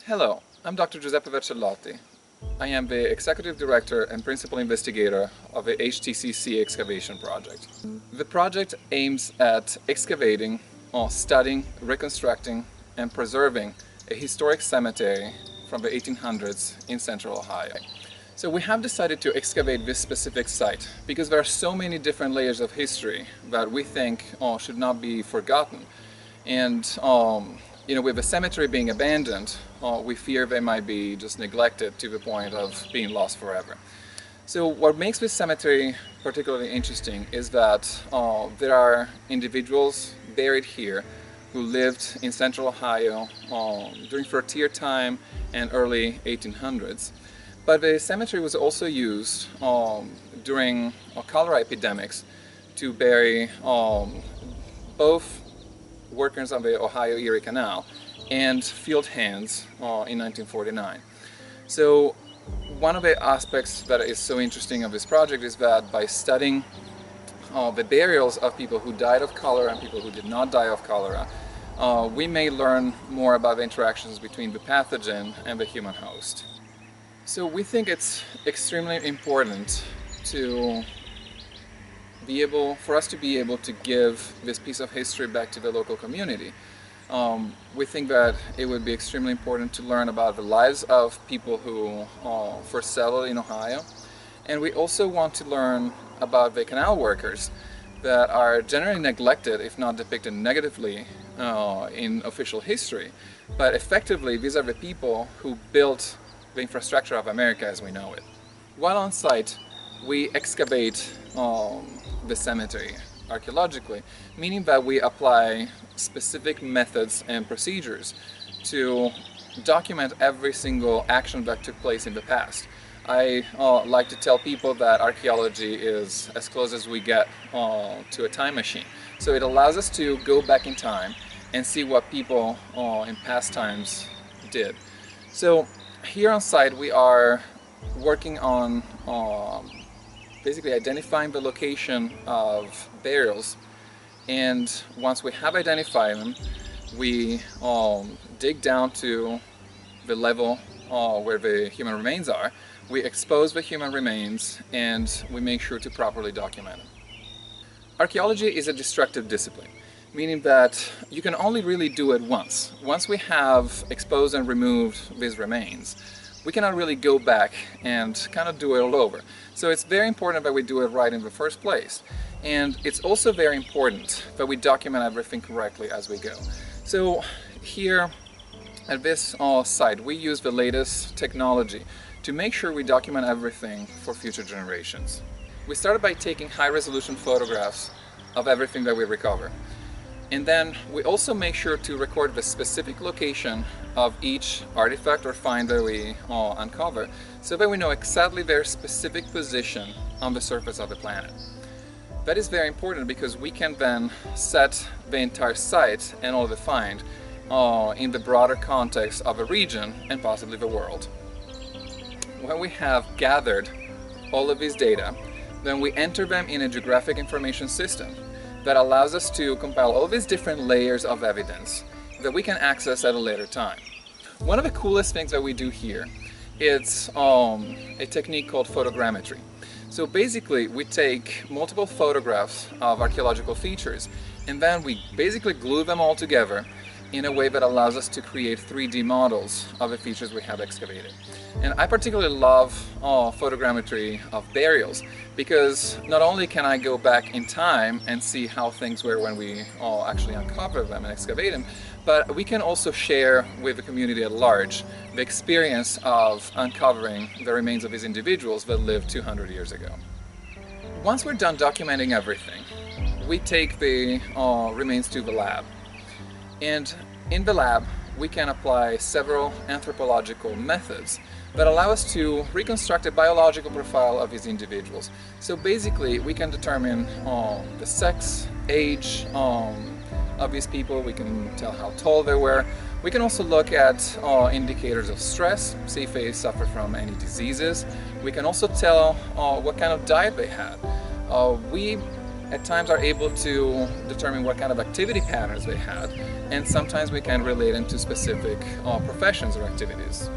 Hello, I'm Dr. Giuseppe Vercellotti. I am the Executive Director and Principal Investigator of the HTCC Excavation project. The project aims at excavating, studying, reconstructing, and preserving a historic cemetery from the 1800s in central Ohio. So we have decided to excavate this specific site because there are so many different layers of history that we think should not be forgotten. And with the cemetery being abandoned, we fear they might be just neglected to the point of being lost forever. So what makes this cemetery particularly interesting is that there are individuals buried here who lived in central Ohio during frontier time and early 1800s. But the cemetery was also used during cholera epidemics to bury both workers on the Ohio-Erie Canal and field hands in 1949. So one of the aspects that is so interesting of this project is that by studying the burials of people who died of cholera and people who did not die of cholera, we may learn more about the interactions between the pathogen and the human host. So we think it's extremely important for us to be able to give this piece of history back to the local community. We think that it would be extremely important to learn about the lives of people who first settled in Ohio, and we also want to learn about the canal workers that are generally neglected, if not depicted negatively in official history, but effectively these are the people who built the infrastructure of America as we know it. While on site, we excavate the cemetery archaeologically, meaning that we apply specific methods and procedures to document every single action that took place in the past. I like to tell people that archaeology is as close as we get to a time machine. So it allows us to go back in time and see what people in past times did. So here on site we are working on basically identifying the location of burials, and once we have identified them, we dig down to the level where the human remains are. We expose the human remains and we make sure to properly document them. Archaeology is a destructive discipline, meaning that you can only really do it once. Once we have exposed and removed these remains, we cannot really go back and kind of do it all over. So it's very important that we do it right in the first place. And it's also very important that we document everything correctly as we go. So here at this site, we use the latest technology to make sure we document everything for future generations. We started by taking high-resolution photographs of everything that we recover. And then we also make sure to record the specific location of each artifact or find that we uncover, so that we know exactly their specific position on the surface of the planet. That is very important because we can then set the entire site and all the find in the broader context of a region and possibly the world. When we have gathered all of these data, then we enter them in a geographic information system that allows us to compile all these different layers of evidence that we can access at a later time. One of the coolest things that we do here is a technique called photogrammetry. So basically we take multiple photographs of archaeological features and then we basically glue them all together in a way that allows us to create 3D models of the features we have excavated. And I particularly love photogrammetry of burials because not only can I go back in time and see how things were when we actually uncover them and excavate them, but we can also share with the community at large the experience of uncovering the remains of these individuals that lived 200 years ago. Once we're done documenting everything, we take the remains to the lab. And in the lab, we can apply several anthropological methods that allow us to reconstruct a biological profile of these individuals. So basically, we can determine the sex, age of these people, we can tell how tall they were. We can also look at indicators of stress, see if they suffer from any diseases. We can also tell what kind of diet they had. We at times are able to determine what kind of activity patterns they had, and sometimes we can relate them to specific professions or activities.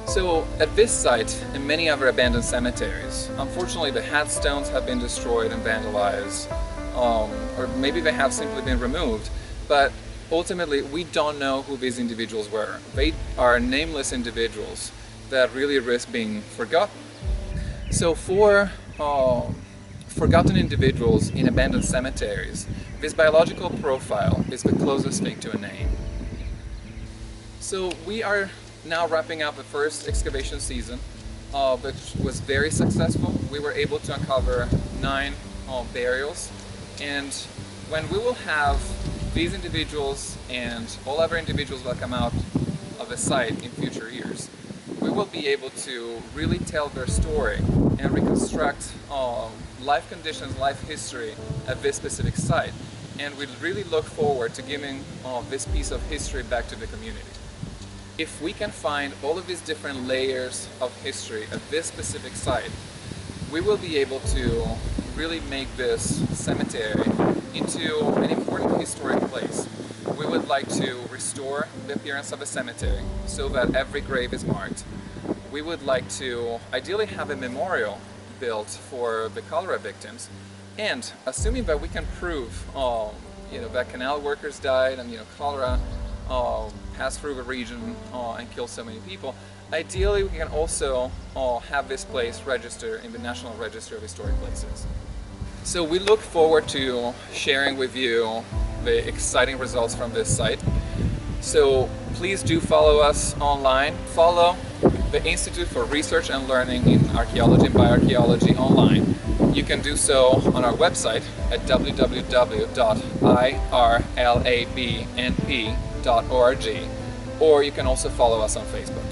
So at this site and many other abandoned cemeteries, unfortunately the headstones have been destroyed and vandalized, or maybe they have simply been removed, but ultimately we don't know who these individuals were. They are nameless individuals that really risk being forgotten. So for forgotten individuals in abandoned cemeteries, this biological profile is the closest thing to a name. So we are now wrapping up the first excavation season, which was very successful. We were able to uncover 9 burials, and when we will have these individuals and all other individuals that come out of the site in future years, we will be able to really tell their story and reconstruct life conditions, life history at this specific site. And we really look forward to giving this piece of history back to the community. If we can find all of these different layers of history at this specific site, we will be able to really make this cemetery into an important historic place. We would like to restore the appearance of a cemetery so that every grave is marked. We would like to ideally have a memorial built for the cholera victims, and assuming that we can prove that canal workers died and cholera passed through the region and killed so many people, ideally we can also have this place registered in the National Register of Historic Places. So we look forward to sharing with you the exciting results from this site. So please do follow us online. Follow the Institute for Research and Learning in Archaeology and Bioarchaeology online. You can do so on our website at www.irlabnp.org, or you can also follow us on Facebook.